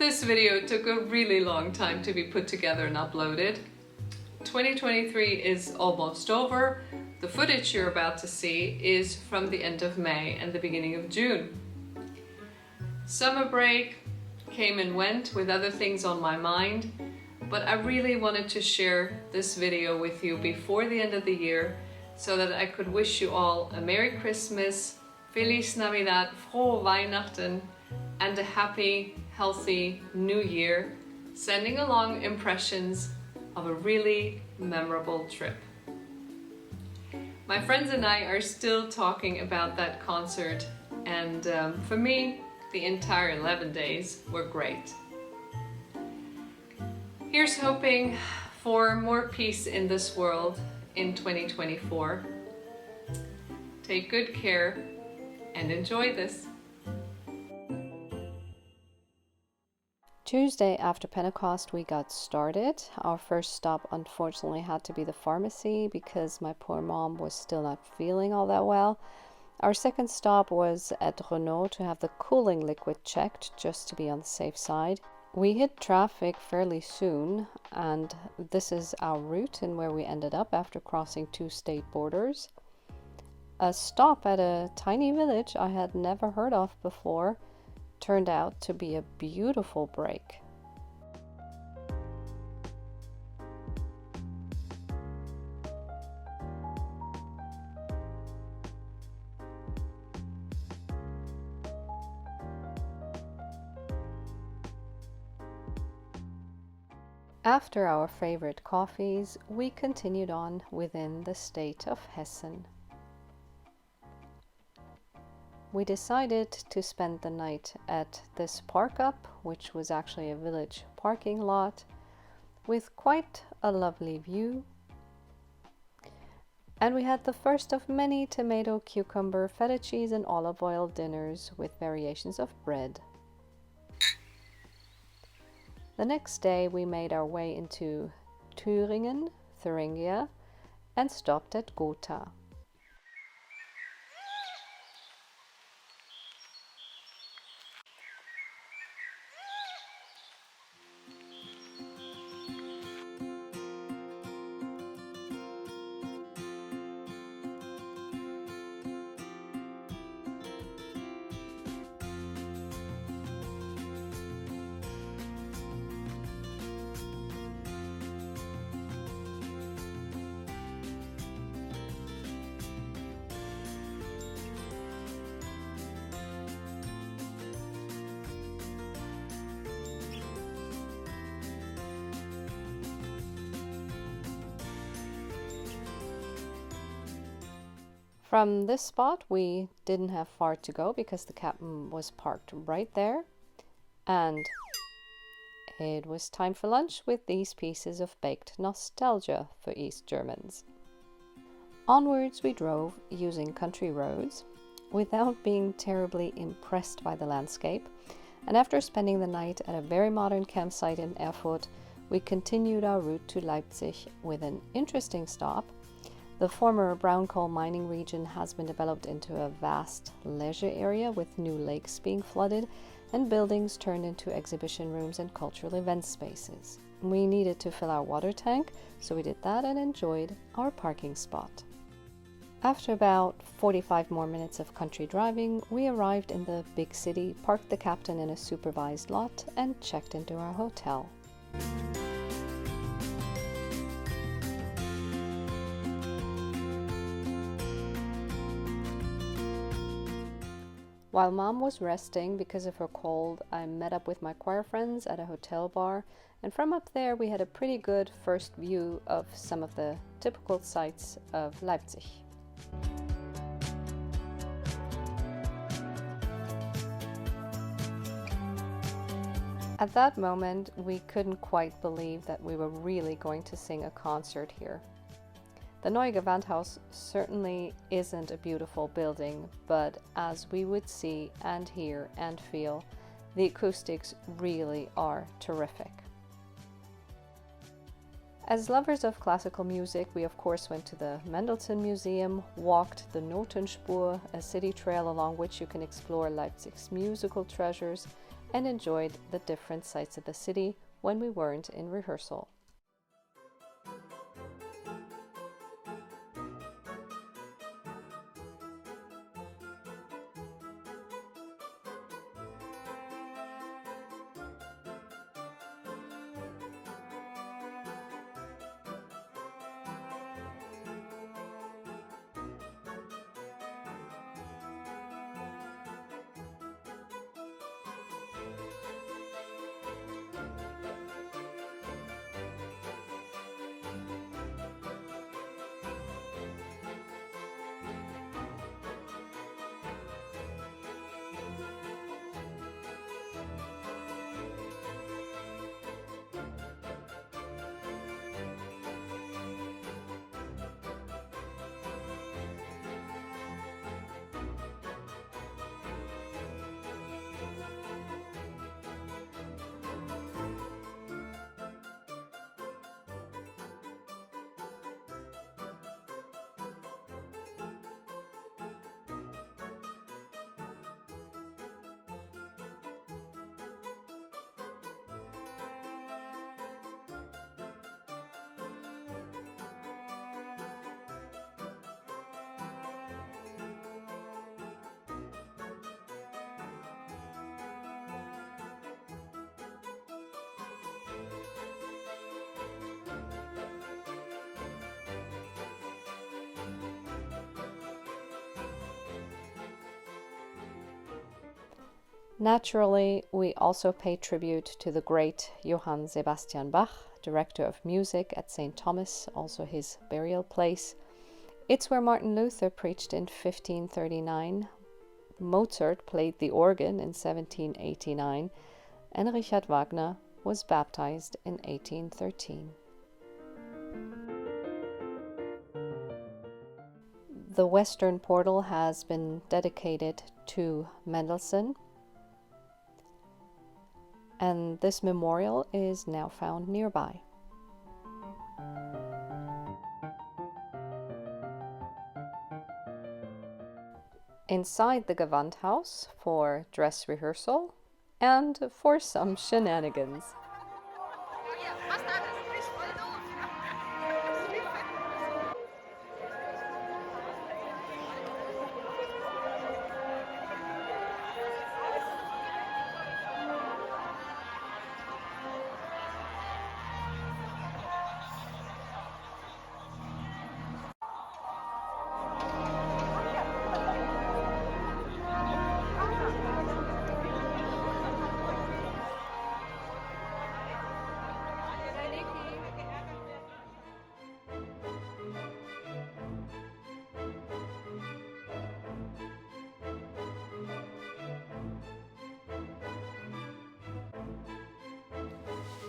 This video took a really long time to be put together and uploaded. 2023 is almost over. The footage you're about to see is from the end of May and the beginning of June. Summer break came and went with other things on my mind, but I really wanted to share this video with you before the end of the year so that I could wish you all a Merry Christmas, Feliz Navidad, Frohe Weihnachten, and a happy, healthy New Year, sending along impressions of a really memorable trip. My friends and I are still talking about that concert, and for me, the entire 11 days were great. Here's hoping for more peace in this world in 2024. Take good care and enjoy this. Tuesday after Pentecost we got started. Our first stop unfortunately had to be the pharmacy because my poor mom was still not feeling all that well. Our second stop was at Renault to have the cooling liquid checked just to be on the safe side. We hit traffic fairly soon, and this is our route and where we ended up after crossing two state borders. A stop at a tiny village I had never heard of before turned out to be a beautiful break. After our favorite coffees, we continued on within the state of Hessen. We decided to spend the night at this park up, which was actually a village parking lot with quite a lovely view. And we had the first of many tomato, cucumber, feta cheese and olive oil dinners with variations of bread. The next day we made our way into Thüringen, Thuringia, and stopped at Gotha. From this spot we didn't have far to go because the captain was parked right there, and it was time for lunch with these pieces of baked nostalgia for East Germans. Onwards we drove using country roads without being terribly impressed by the landscape, and after spending the night at a very modern campsite in Erfurt, we continued our route to Leipzig with an interesting stop. The former brown coal mining region has been developed into a vast leisure area with new lakes being flooded and buildings turned into exhibition rooms and cultural event spaces. We needed to fill our water tank, so we did that and enjoyed our parking spot. After about 45 more minutes of country driving, we arrived in the big city, parked the captain in a supervised lot, and checked into our hotel. While Mom was resting because of her cold, I met up with my choir friends at a hotel bar, and from up there we had a pretty good first view of some of the typical sights of Leipzig. At that moment, we couldn't quite believe that we were really going to sing a concert here. The Neue Gewandhaus certainly isn't a beautiful building, but as we would see and hear and feel, the acoustics really are terrific. As lovers of classical music, we of course went to the Mendelssohn Museum, walked the Notenspur, a city trail along which you can explore Leipzig's musical treasures, and enjoyed the different sights of the city when we weren't in rehearsal. Naturally, we also pay tribute to the great Johann Sebastian Bach, director of music at St. Thomas, also his burial place. It's where Martin Luther preached in 1539, Mozart played the organ in 1789, and Richard Wagner was baptized in 1813. The western portal has been dedicated to Mendelssohn, and this memorial is now found nearby. Inside the Gewandhaus for dress rehearsal and for some shenanigans.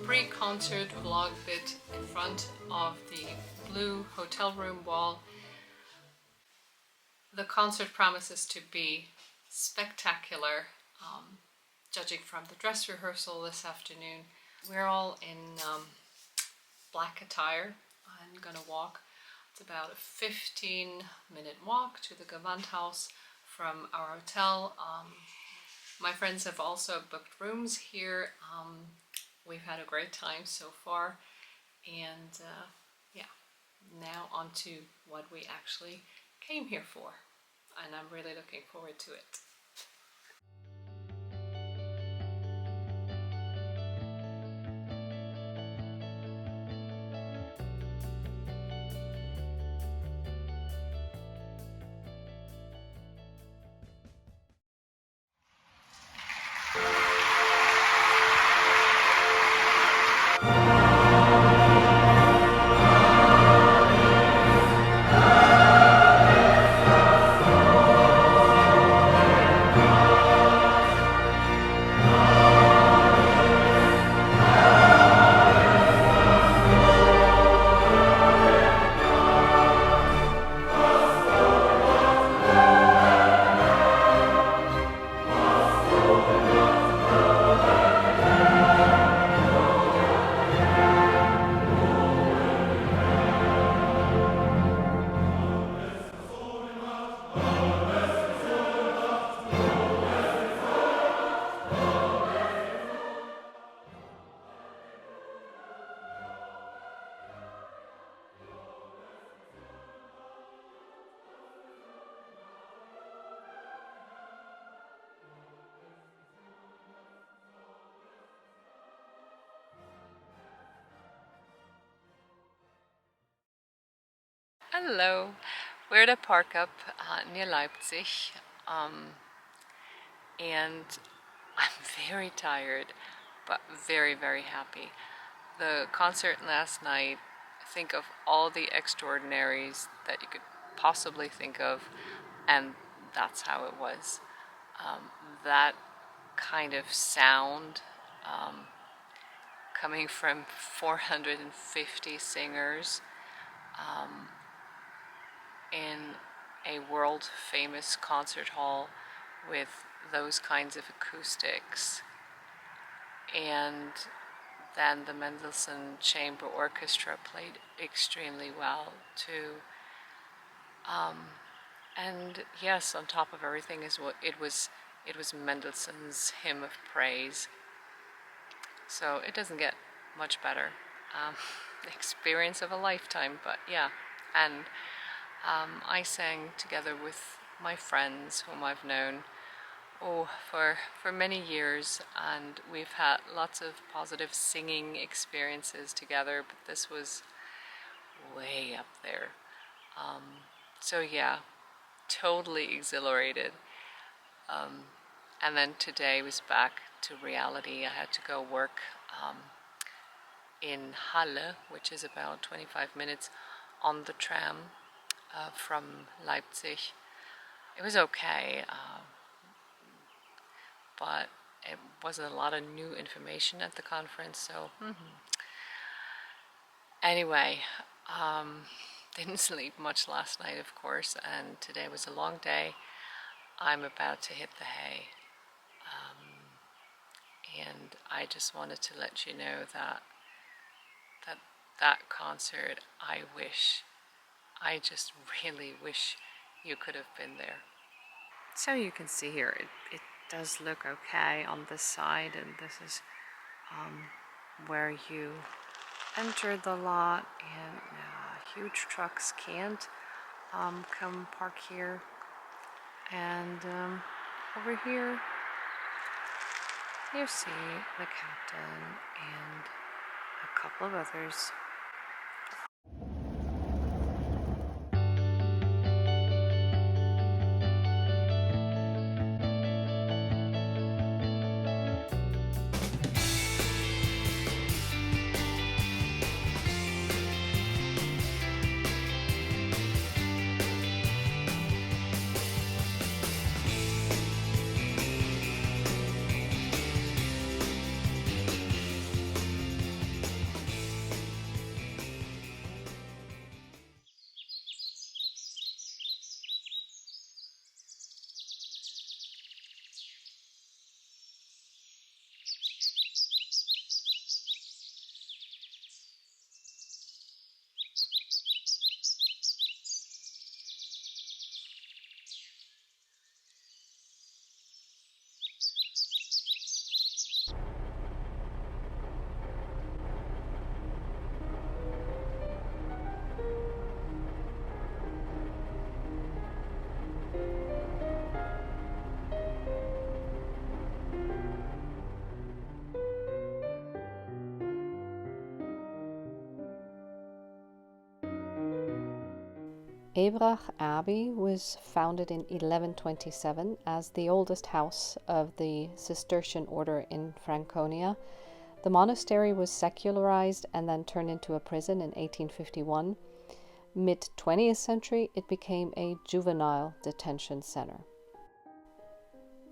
Pre-concert vlog bit in front of the blue hotel room wall. The concert promises to be spectacular, judging from the dress rehearsal this afternoon. We're all in black attire. I'm gonna walk. It's about a 15-minute walk to the Gewandhaus from our hotel. My friends have also booked rooms here. We've had a great time so far, and yeah, now on to what we actually came here for, and I'm really looking forward to it. Hello, we're at a park up near Leipzig, and I'm very tired, but very, very happy. The concert last night, think of all the extraordinaries that you could possibly think of, and that's how it was. That kind of sound coming from 450 singers in a world famous concert hall with those kinds of acoustics. And then the Mendelssohn Chamber Orchestra played extremely well too. And yes, on top of everything is what it was Mendelssohn's Hymn of Praise. So it doesn't get much better. The experience of a lifetime, but yeah. And I sang together with my friends whom I've known for many years, and we've had lots of positive singing experiences together, but this was way up there. So yeah, totally exhilarated. And then today was back to reality. I had to go work in Halle, which is about 25 minutes on the tram from Leipzig. It was okay, but it wasn't a lot of new information at the conference, so anyway, didn't sleep much last night, of course, and today was a long day. I'm about to hit the hay, and I just wanted to let you know that concert, I just really wish you could have been there. So you can see here, it does look okay on this side, and this is where you enter the lot, and huge trucks can't come park here. And over here you see the captain and a couple of others. Ebrach Abbey was founded in 1127 as the oldest house of the Cistercian order in Franconia. The monastery was secularized and then turned into a prison in 1851. Mid-20th century, it became a juvenile detention center.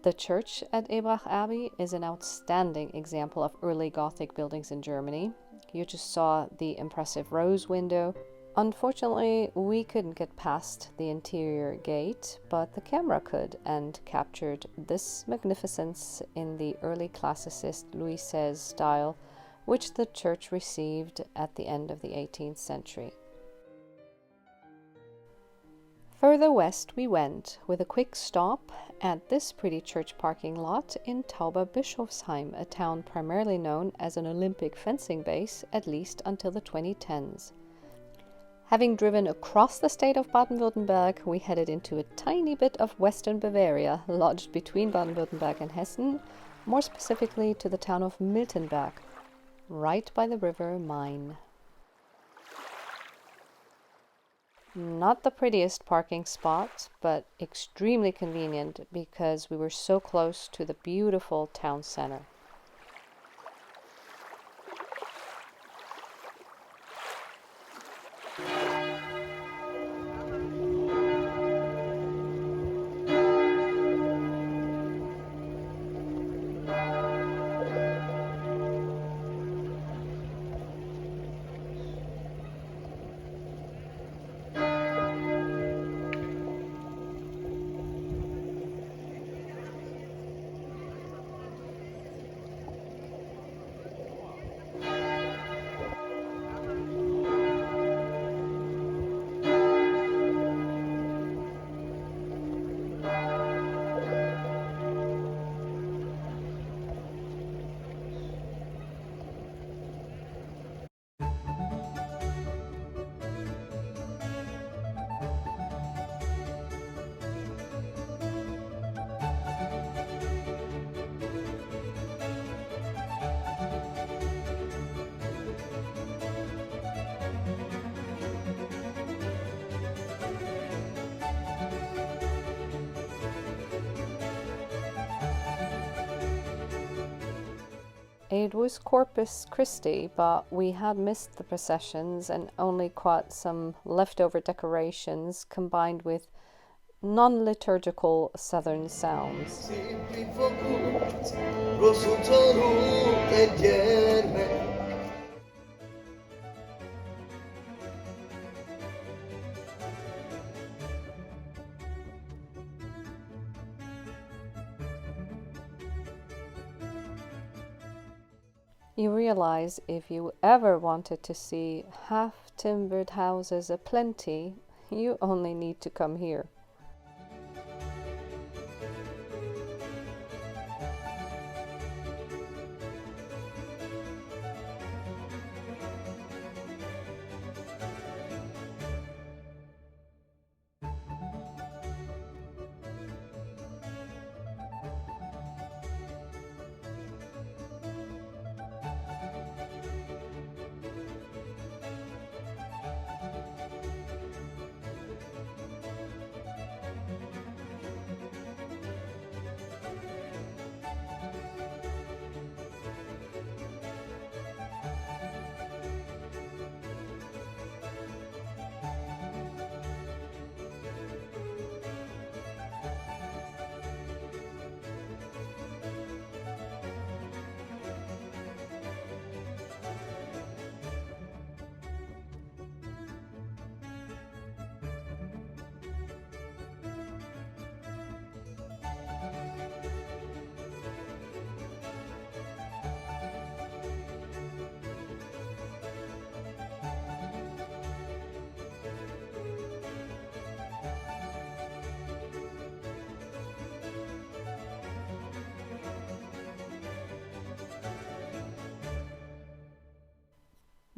The church at Ebrach Abbey is an outstanding example of early Gothic buildings in Germany. You just saw the impressive rose window. Unfortunately, we couldn't get past the interior gate, but the camera could and captured this magnificence in the early classicist Louis XVI style, which the church received at the end of the 18th century. Further west we went, with a quick stop at this pretty church parking lot in Tauberbischofsheim, a town primarily known as an Olympic fencing base, at least until the 2010s. Having driven across the state of Baden-Württemberg, we headed into a tiny bit of western Bavaria, lodged between Baden-Württemberg and Hessen, more specifically to the town of Miltenberg, right by the river Main. Not the prettiest parking spot, but extremely convenient because we were so close to the beautiful town center. It was Corpus Christi, but we had missed the processions and only caught some leftover decorations combined with non-liturgical southern sounds. You realize if you ever wanted to see half-timbered houses aplenty, you only need to come here.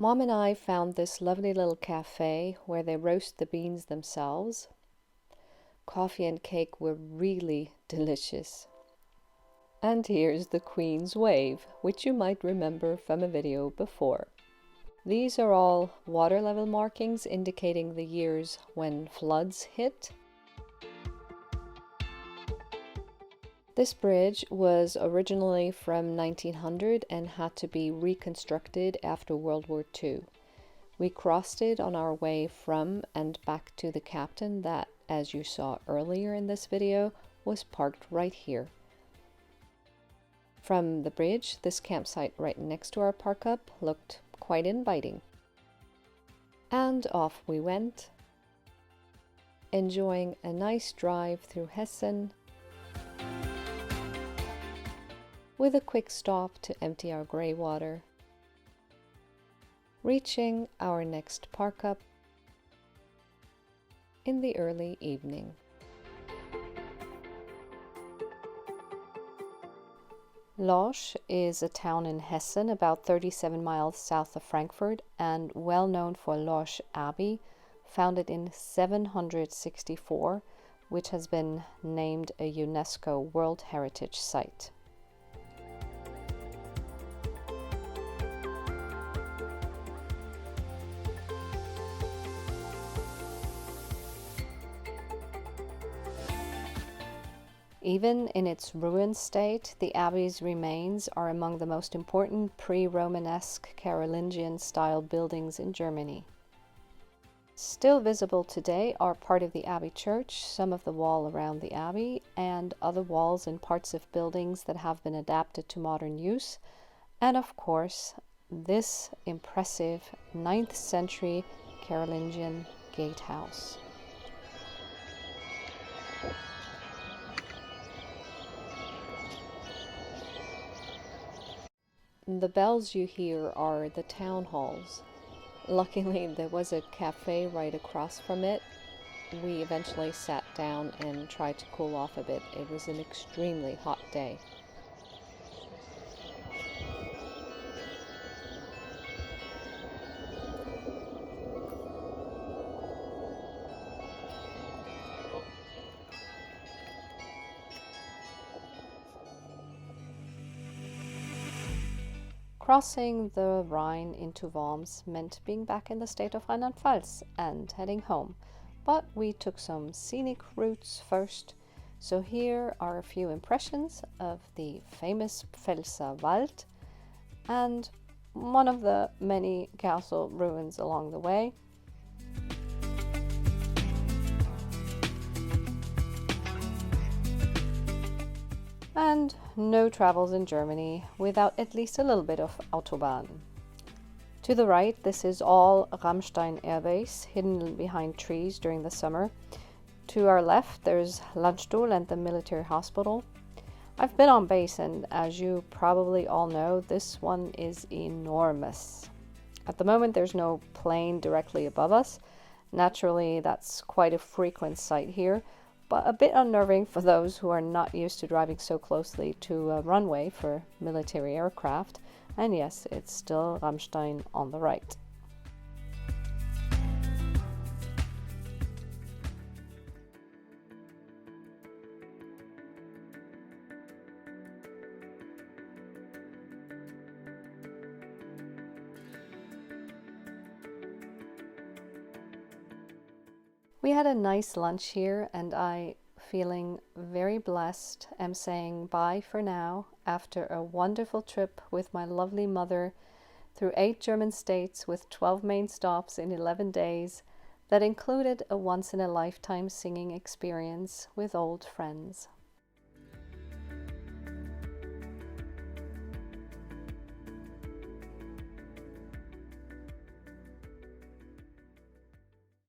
Mom and I found this lovely little cafe where they roast the beans themselves. Coffee and cake were really delicious. And here's the Queen's Wave, which you might remember from a video before. These are all water level markings indicating the years when floods hit. This bridge was originally from 1900 and had to be reconstructed after World War II. We crossed it on our way from and back to the Captain that, as you saw earlier in this video, was parked right here. From the bridge, this campsite right next to our park up looked quite inviting. And off we went, enjoying a nice drive through Hessen, with a quick stop to empty our grey water, reaching our next park up in the early evening. Losch is a town in Hessen about 37 miles south of Frankfurt and well known for Losch Abbey, founded in 764, which has been named a UNESCO World Heritage Site. Even in its ruined state, the abbey's remains are among the most important pre-Romanesque Carolingian-style buildings in Germany. Still visible today are part of the abbey church, some of the wall around the abbey, and other walls and parts of buildings that have been adapted to modern use, and of course, this impressive 9th century Carolingian gatehouse. The bells you hear are the town halls. Luckily, there was a cafe right across from it. We eventually sat down and tried to cool off a bit. It was an extremely hot day. Crossing the Rhine into Worms meant being back in the state of Rheinland-Pfalz and heading home, but we took some scenic routes first, so here are a few impressions of the famous Pfälzer Wald and one of the many castle ruins along the way. And no travels in Germany without at least a little bit of Autobahn. To the right, this is all Ramstein Air Base, hidden behind trees during the summer. To our left, there's Landstuhl and the military hospital. I've been on base, and as you probably all know, this one is enormous. At the moment, there's no plane directly above us. Naturally, that's quite a frequent sight here, but a bit unnerving for those who are not used to driving so closely to a runway for military aircraft. And yes, it's still Ramstein on the right. We had a nice lunch here, and I, feeling very blessed, am saying bye for now after a wonderful trip with my lovely mother through 8 German states with 12 main stops in 11 days that included a once-in-a-lifetime singing experience with old friends.